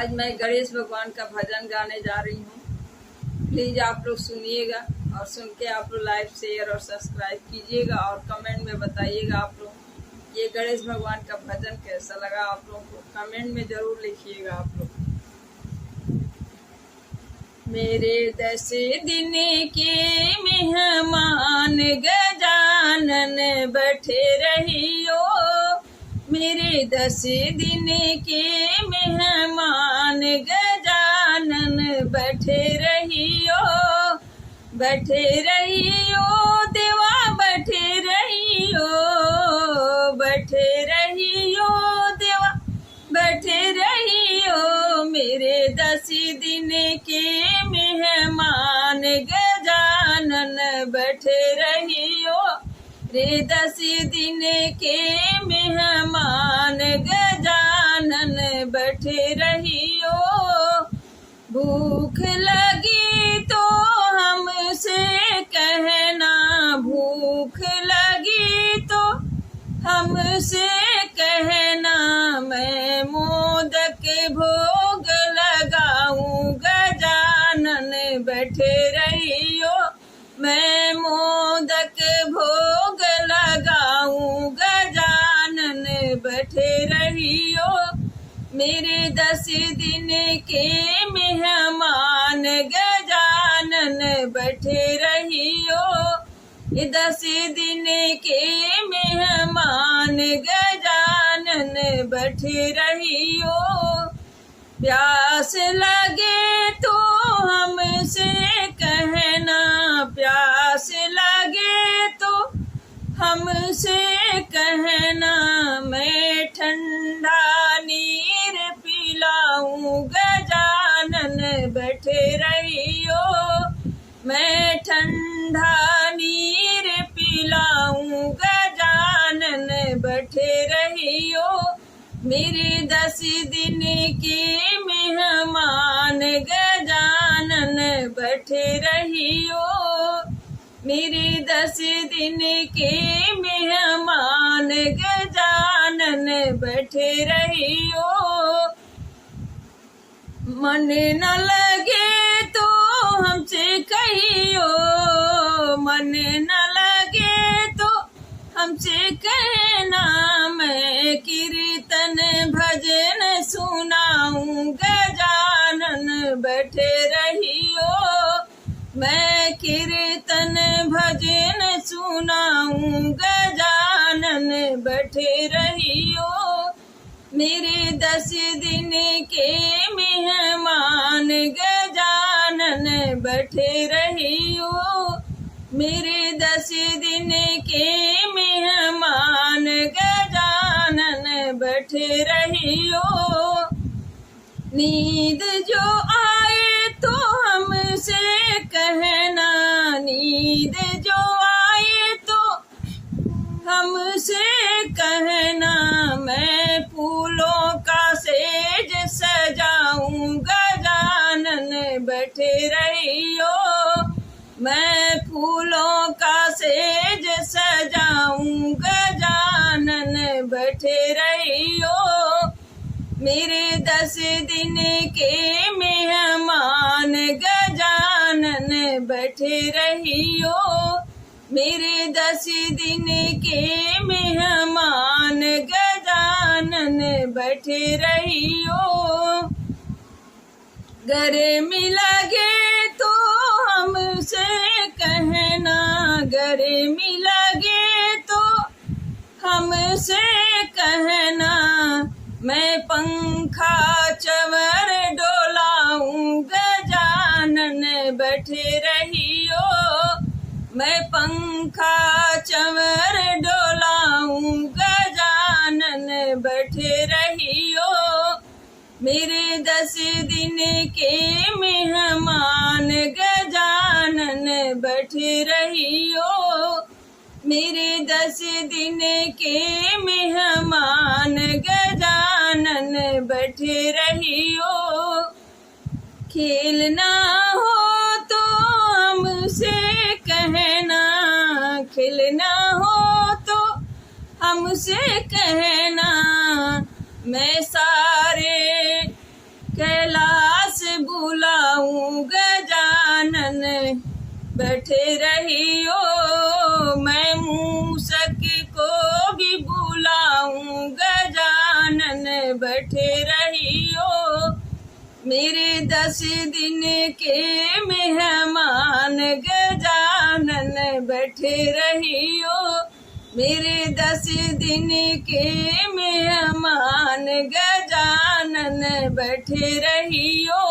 आज मैं गणेश भगवान का भजन गाने जा रही हूँ। प्लीज आप लोग सुनिएगा और सुन के आप लोग लाइक शेयर और सब्सक्राइब कीजिएगा और कमेंट में बताइएगा आप लोग ये गणेश भगवान का भजन कैसा लगा। आप लोगों को कमेंट में जरूर लिखिएगा आप लोग। मेरे 10 दिन के मेहमान गजानन बैठे रहियो, मेरे 10 दिन के मेहमान गजानन बैठे रहियो, बैठे रहियो देवा बैठे रहियो, बैठे रहियो देवा बैठे रहियो, मेरे 10 दिन के मेहमान गजानन बैठे रहियो, रे 10 दिन के मेहमान गजानन बैठे रहियो। भूख लगी तो हमसे कहना, भूख लगी तो हमसे कहना, मैं मोदक भोग लगाऊं गजानन बैठे रहियो, मैं मोदक भोग लगाऊं गजानन बैठे रहियो, मेरे 10 दिन के मेहमान गजानन बैठे रहियो, ये 10 दिन के मेहमान गजानन बैठे रहियो। प्यास लगे तो हमसे कहना, प्यास लगे तो हमसे कहना, मैं ठंडा नीर पिलाऊं गजानन बैठे रहियो, मैं ठंडा नीर पिलाऊं गजानन बैठे रहियो, मेरे 10 दिन के मेहमान गजानन बैठे रहियो, मेरे 10 दिन के मेहमान गजानन बैठे रहियो। मन न लगे तो हमसे कहियो, मन न लगे तो हमसे कहना, मैं कीर्तन भजन सुनाऊं गजानन बैठे रहियो, मैं कीर्तन भजन सुनाऊं गजानन बैठे रहियो, मेरे 10 दिन के मेहमान गजानन बैठे रहियो, मेरे 10 दिन के मेहमान गजानन बैठे रहियो। नींद जो आए तो हमसे कहना, नींद जो आए तो हमसे कहना, मैं फूलों का सेज सजाऊं गजानन बैठे रहियो, मैं फूलों का सेज सजाऊं गजानन बैठे रहियो, मेरे 10 दिन के मेहमान गजानन बैठे रहियो, मेरे 10 दिन के मेहमान गजानन बैठे रहियो। गर्मी लगे तो हमसे कहना, गर्मी लगे तो हमसे कहना, मैं पंखा चवर डोलाऊं गजानन बैठे रहियो, मैं पंखा चवर डोलाऊं गजानन बैठे रहियो, मेरे 10 दिन के मेहमान गजानन बैठे रहियो, मेरे 10 दिन के मेहमान गजानन बैठे रहियो। खेलना हो तो हमसे कहना, खेलना हो तो हमसे कहना, मैं सारे कह मेरे 10 दिन के मेहमान गजानन बैठे रहियो। मेरे 10 दिन के मेहमान गजानन बैठे रहियो।